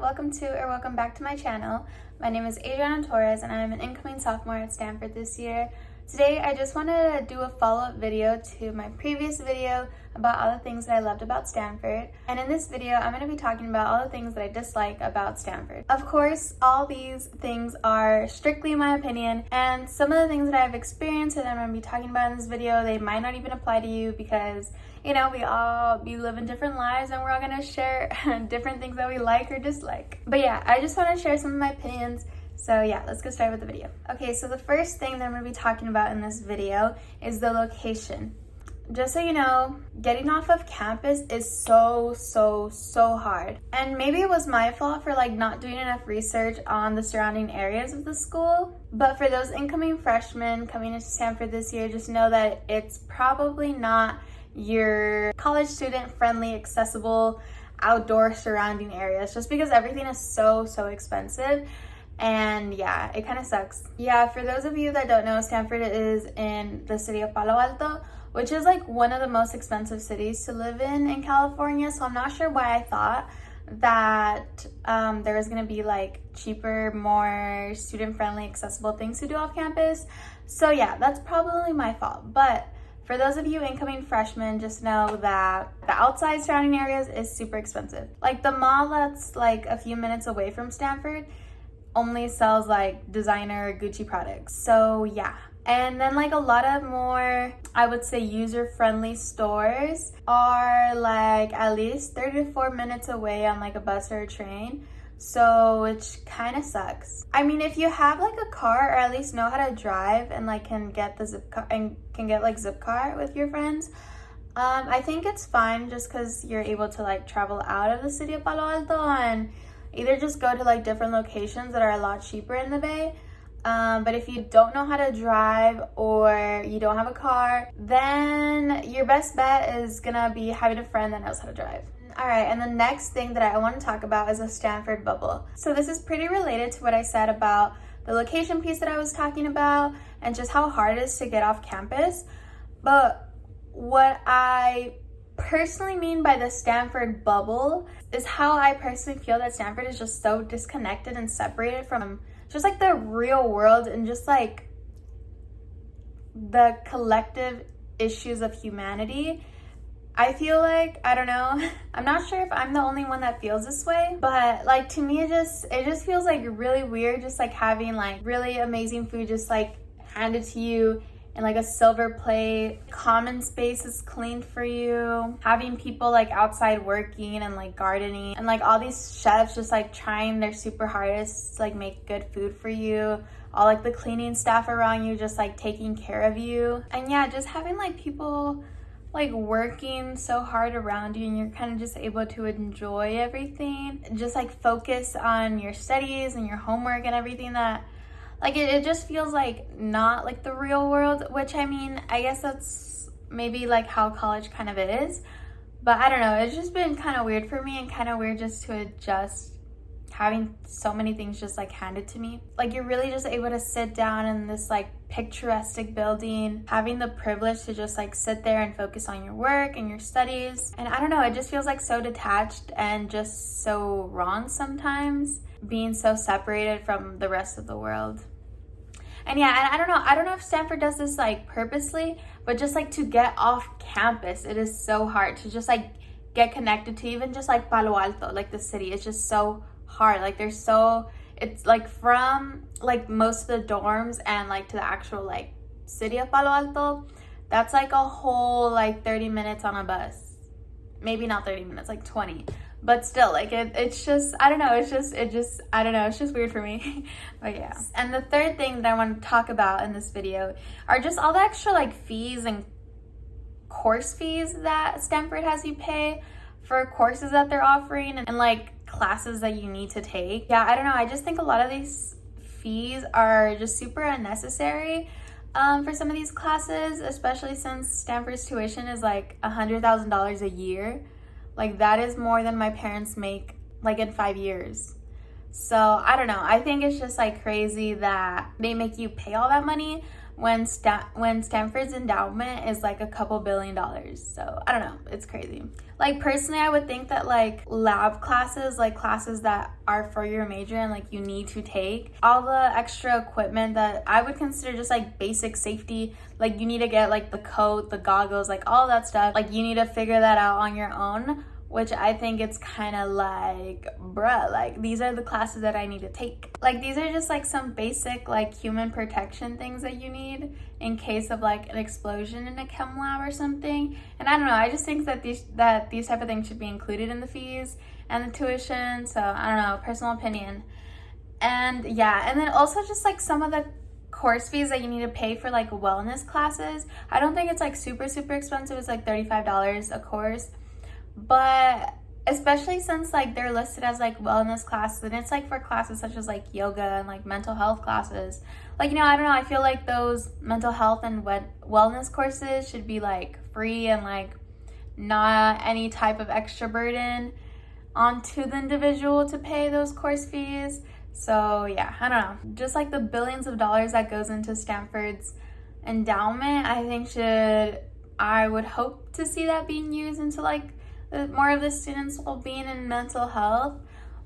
welcome back to my channel. My name is Adriana Torres and I am an incoming sophomore at Stanford this year. Today I just wanted to do a follow-up video to my previous video about all the things that I loved about Stanford. And in this video I'm going to be talking about all the things that I dislike about Stanford. Of course, all these things are strictly my opinion, and some of the things that I've experienced that I'm going to be talking about in this video, they might not even apply to you because, you know, we live in different lives and we're all going to share different things that we like or dislike. But yeah, I just want to share some of my opinions. So yeah, let's get started with the video. Okay, so the first thing that I'm going to be talking about in this video is the location. Just so you know, getting off of campus is so hard. And maybe it was my fault for not doing enough research on the surrounding areas of the school. But for those incoming freshmen coming into Stanford this year, just know that it's probably not your college student friendly, accessible, outdoor surrounding areas, just because everything is so expensive. And yeah, it kind of sucks. Yeah, for those of you that don't know, Stanford is in the city of Palo Alto, which is one of the most expensive cities to live in California. So I'm not sure why I thought that there was gonna be cheaper, more student-friendly, accessible things to do off campus. So yeah, that's probably my fault. But for those of you incoming freshmen, just know that the outside surrounding areas is super expensive. The mall that's a few minutes away from Stanford only sells designer Gucci products. So yeah. And then a lot of more, I would say, user-friendly stores are at least 30 to 4 minutes away on a bus or a train. So which kind of sucks. I mean, if you have a car, or at least know how to drive and can get the Zipcar with your friends, I think it's fine just because you're able to travel out of the city of Palo Alto and either just go to different locations that are a lot cheaper in the Bay. But if you don't know how to drive or you don't have a car, then your best bet is gonna be having a friend that knows how to drive. Alright, and the next thing that I want to talk about is a Stanford Bubble. So this is pretty related to what I said about the location piece that I was talking about and just how hard it is to get off campus. But what I personally mean by the Stanford Bubble is how I personally feel that Stanford is just so disconnected and separated from just the real world and just the collective issues of humanity. I feel I don't know, I'm not sure if I'm the only one that feels this way, but to me it just feels really weird just having really amazing food just handed to you in a silver plate. Common space is cleaned for you, having people outside working and gardening, and all these chefs just trying their super hardest to make good food for you, all the cleaning staff around you just taking care of you. And yeah, just having people working so hard around you, and you're kind of just able to enjoy everything, just focus on your studies and your homework and everything. That it just feels not the real world, which I mean, I guess that's maybe how college kind of is, but I don't know, it's just been kind of weird for me and kind of weird just to adjust having so many things just handed to me. You're really just able to sit down in this picturesque building, having the privilege to just sit there and focus on your work and your studies. And I don't know, it just feels so detached and just so wrong sometimes, being so separated from the rest of the world. And yeah, and I don't know if Stanford does this purposely, but just to get off campus, it is so hard to just get connected to even just Palo Alto, the city. It's just so hard. It's from most of the dorms and to the actual city of Palo Alto, that's a whole 30 minutes on a bus. Maybe not 30 minutes, 20. But still, it's just, I don't know, I don't know, it's just weird for me. But yeah. And the third thing that I want to talk about in this video are just all the extra fees and course fees that Stanford has you pay for courses that they're offering and classes that you need to take. Yeah, I don't know, I just think a lot of these fees are just super unnecessary for some of these classes, especially since Stanford's tuition is $100,000 a year. That is more than my parents make in 5 years. So I don't know, I think it's just crazy that they make you pay all that money, when Stanford's endowment is like a couple $1 billion. So I don't know, it's crazy. Like personally, I would think that like lab classes, like classes that are for your major and like you need to take, all the extra equipment that I would consider just like basic safety, like you need to get like the coat, the goggles, like all that stuff, like you need to figure that out on your own. Which I think it's kind of like, bruh, like these are the classes that I need to take. Like these are just like some basic like human protection things that you need in case of like an explosion in a chem lab or something. And I don't know, I just think that these type of things should be included in the fees and the tuition. So I don't know, personal opinion. And yeah, and then also just like some of the course fees that you need to pay for like wellness classes. I don't think it's like super expensive. It's like $35 a course. But especially since like they're listed as like wellness classes, and it's like for classes such as like yoga and like mental health classes, like, you know, I don't know, I feel like those mental health and wellness courses should be like free and like not any type of extra burden onto the individual to pay those course fees. So yeah, I don't know, just like the billions of dollars that goes into Stanford's endowment, I would hope to see that being used into like more of the students' well-being and mental health.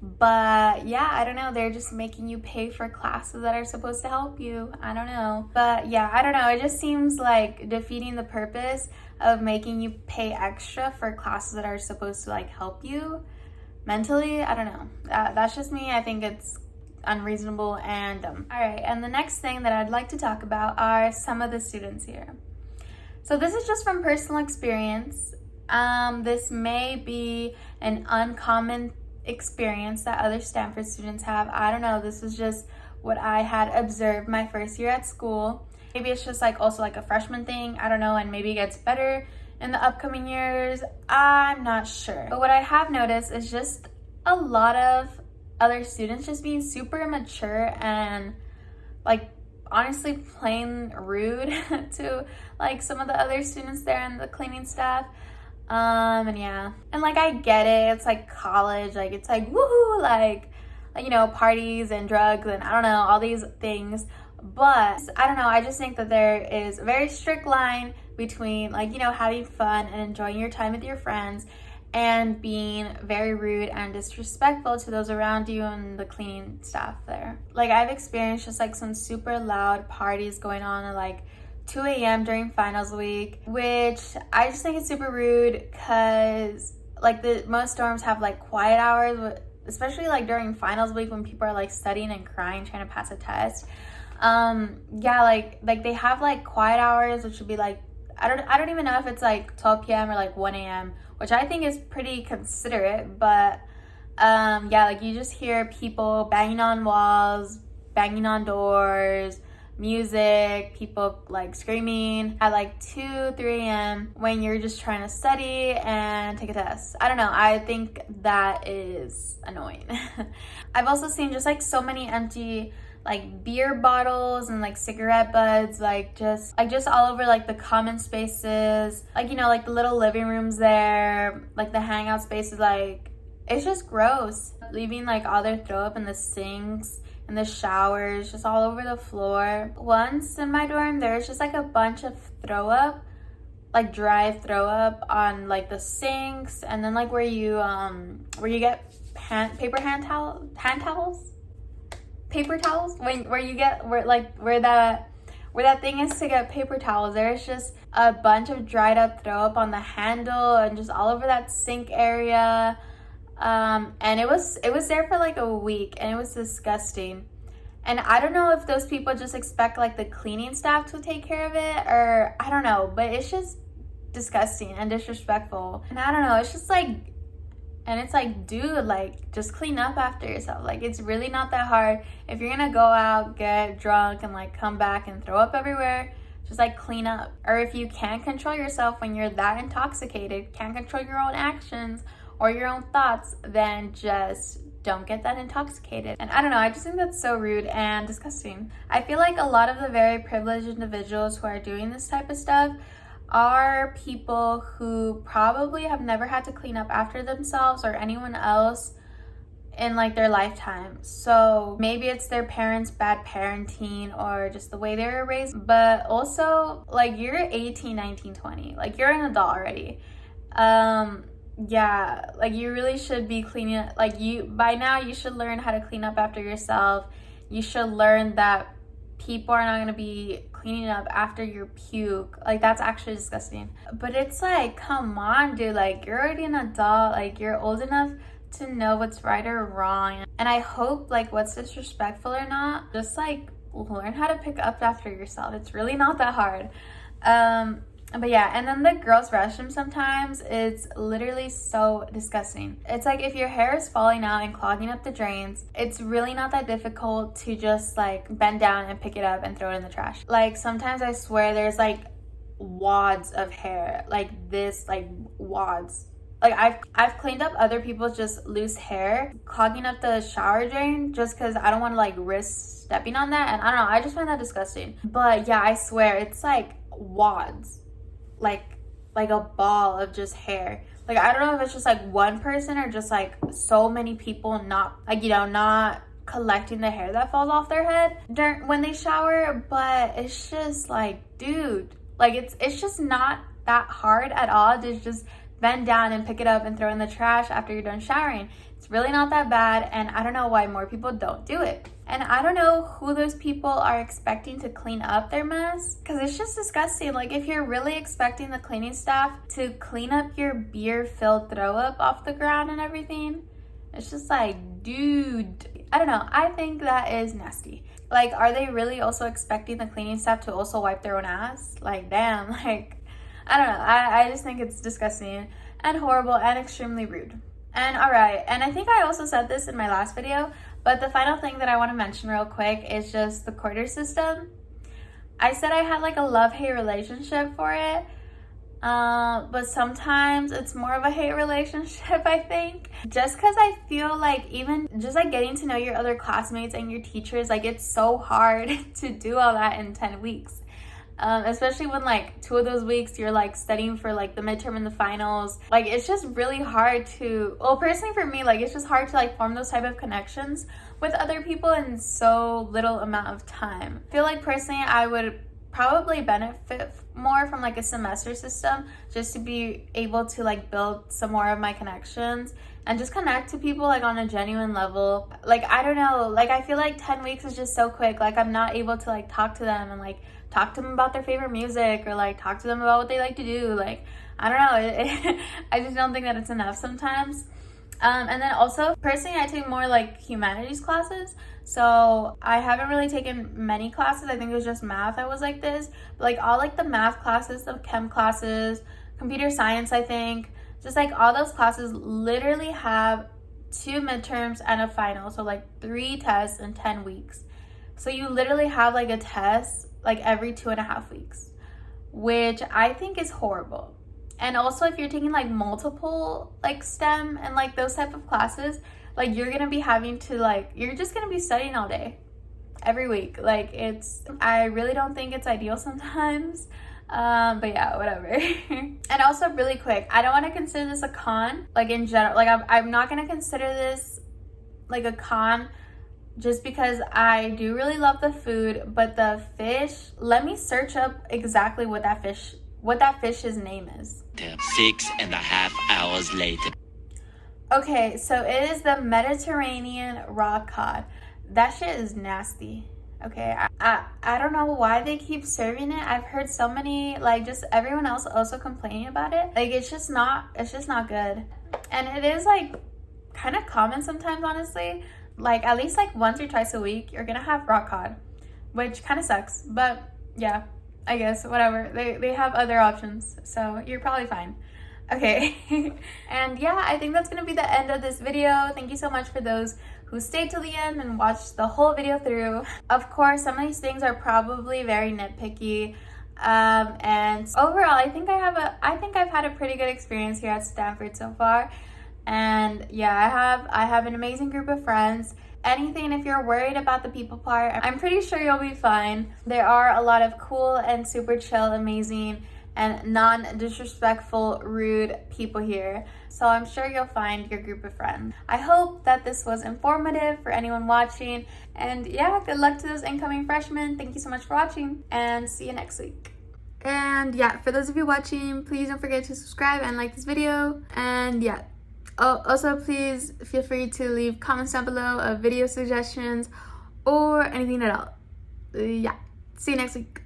But yeah, I don't know, they're just making you pay for classes that are supposed to help you. I don't know, but yeah, I don't know, it just seems like defeating the purpose of making you pay extra for classes that are supposed to like help you mentally. I don't know, that's just me. I think it's unreasonable and dumb. All right, and the next thing that I'd like to talk about are some of the students here. So this is just from personal experience. This may be an uncommon experience that other Stanford students have. I don't know, this is just what I had observed my first year at school. Maybe it's just like also like a freshman thing, I don't know, and maybe it gets better in the upcoming years, I'm not sure. But what I have noticed is just a lot of other students just being super immature and like honestly plain rude to like some of the other students there and the cleaning staff. And yeah, and like I get it, it's like college, like it's like woohoo, like you know, parties and drugs and I don't know, all these things. But I don't know, I just think that there is a very strict line between like, you know, having fun and enjoying your time with your friends and being very rude and disrespectful to those around you and the cleaning staff there. Like I've experienced just like some super loud parties going on at like 2 a.m. during finals week, which I just think is super rude because like most dorms have like quiet hours, especially like during finals week when people are like studying and crying trying to pass a test. Yeah, like they have like quiet hours, which would be like I don't even know if it's like 12 p.m. or like 1 a.m., which I think is pretty considerate. But yeah, like you just hear people banging on walls, banging on doors, music, people like screaming at like 2-3 a.m. when you're just trying to study and take a test. I don't know, I think that is annoying. I've also seen just like so many empty like beer bottles and like cigarette butts, like just all over like the common spaces, like, you know, like the little living rooms there, like the hangout spaces. Like it's just gross, leaving like all their throw up in the sinks and the showers, just all over the floor. Once in my dorm, there's just like a bunch of throw up, like dry throw up on like the sinks, and then like where you get paper towels, where that thing is to get paper towels. There's just a bunch of dried up throw up on the handle and just all over that sink area. And it was there for like a week, and it was disgusting. And I don't know if those people just expect like the cleaning staff to take care of it, or I don't know, but it's just disgusting and disrespectful. And I don't know, it's just like, and it's like, dude, like just clean up after yourself. Like it's really not that hard. If you're gonna go out, get drunk, and like come back and throw up everywhere, just like clean up. Or if you can't control yourself when you're that intoxicated, can't control your own actions or your own thoughts, then just don't get that intoxicated. And I don't know, I just think that's so rude and disgusting. I feel like a lot of the very privileged individuals who are doing this type of stuff are people who probably have never had to clean up after themselves or anyone else in like their lifetime. So maybe it's their parents' bad parenting or just the way they were raised, but also like you're 18, 19, 20, like you're an adult already. Yeah, like you really should be cleaning up. Like by now you should learn how to clean up after yourself. You should learn that people are not going to be cleaning up after your puke. Like that's actually disgusting. But it's like, come on, dude, like you're already an adult, like you're old enough to know what's right or wrong. And I hope like what's disrespectful or not, just like learn how to pick up after yourself. It's really not that hard. But yeah, and then the girls' restroom sometimes, it's literally so disgusting. It's like if your hair is falling out and clogging up the drains, it's really not that difficult to just like bend down and pick it up and throw it in the trash. Like sometimes I swear there's like wads of hair, like this, like wads. Like I've cleaned up other people's just loose hair, clogging up the shower drain just because I don't want to like risk stepping on that. And I don't know, I just find that disgusting. But yeah, I swear it's like wads. Like a ball of just hair. Like I don't know if it's just like one person or just like so many people not like, you know, not collecting the hair that falls off their head when they shower. But it's just like, dude, like it's just not that hard at all to just bend down and pick it up and throw it in the trash after you're done showering. It's really not that bad, and I don't know why more people don't do it. And I don't know who those people are expecting to clean up their mess, because it's just disgusting. Like if you're really expecting the cleaning staff to clean up your beer-filled throw up off the ground and everything, it's just like, dude, I don't know. I think that is nasty. Like, are they really also expecting the cleaning staff to also wipe their own ass? Like, damn, like, I don't know. I just think it's disgusting and horrible and extremely rude. And all right, and I think I also said this in my last video, but the final thing that I want to mention real quick is just the quarter system. I said I had like a love-hate relationship for it, but sometimes it's more of a hate relationship, I think. Just because I feel like even just like getting to know your other classmates and your teachers, like it's so hard to do all that in 10 weeks. Especially when like 2 of those weeks you're like studying for like the midterm and the finals. Like it's just really hard to, well, personally for me, like it's just hard to like form those type of connections with other people in so little amount of time. I feel like personally I would probably benefit more from like a semester system, just to be able to like build some more of my connections and just connect to people like on a genuine level. Like I don't know, like I feel like 10 weeks is just so quick. Like I'm not able to like talk to them and like talk to them about their favorite music or like talk to them about what they like to do. Like I don't know, I just don't think that it's enough sometimes. And then also personally I take more like humanities classes, so I haven't really taken many classes. I think it was just math I was like this, but like all like the math classes, the chem classes, computer science, I think just like all those classes literally have 2 midterms and a final, so like 3 tests in 10 weeks. So you literally have like a test like every 2.5 weeks, which I think is horrible. And also if you're taking like multiple like STEM and like those type of classes, like you're gonna be having to like, you're just gonna be studying all day every week. Like I really don't think it's ideal sometimes. But yeah, whatever. And also really quick, I don't want to consider this a con, like in general. Like I'm not gonna consider this like a con just because I do really love the food, but the fish, let me search up exactly what that fish's name is. 6.5 hours later. Okay, so it is the Mediterranean rock cod. That shit is nasty. Okay, I don't know why they keep serving it. I've heard so many, like just everyone else also complaining about it. Like it's just not good. And it is like kind of common sometimes, honestly. Like at least like once or twice a week you're gonna have rock cod, which kind of sucks, but yeah, I guess whatever. They have other options, so you're probably fine. Okay. And yeah, I think that's gonna be the end of this video. Thank you so much for those who stayed till the end and watched the whole video through. Of course, some of these things are probably very nitpicky, and overall I think I've had a pretty good experience here at Stanford so far. And yeah, I have an amazing group of friends. Anything, if you're worried about the people part, I'm pretty sure you'll be fine. There are a lot of cool and super chill, amazing and non-disrespectful, rude people here. So I'm sure you'll find your group of friends. I hope that this was informative for anyone watching. And yeah, good luck to those incoming freshmen. Thank you so much for watching, and see you next week. And yeah, for those of you watching, please don't forget to subscribe and like this video. And yeah, also please feel free to leave comments down below of video suggestions or anything at all. Yeah, see you next week.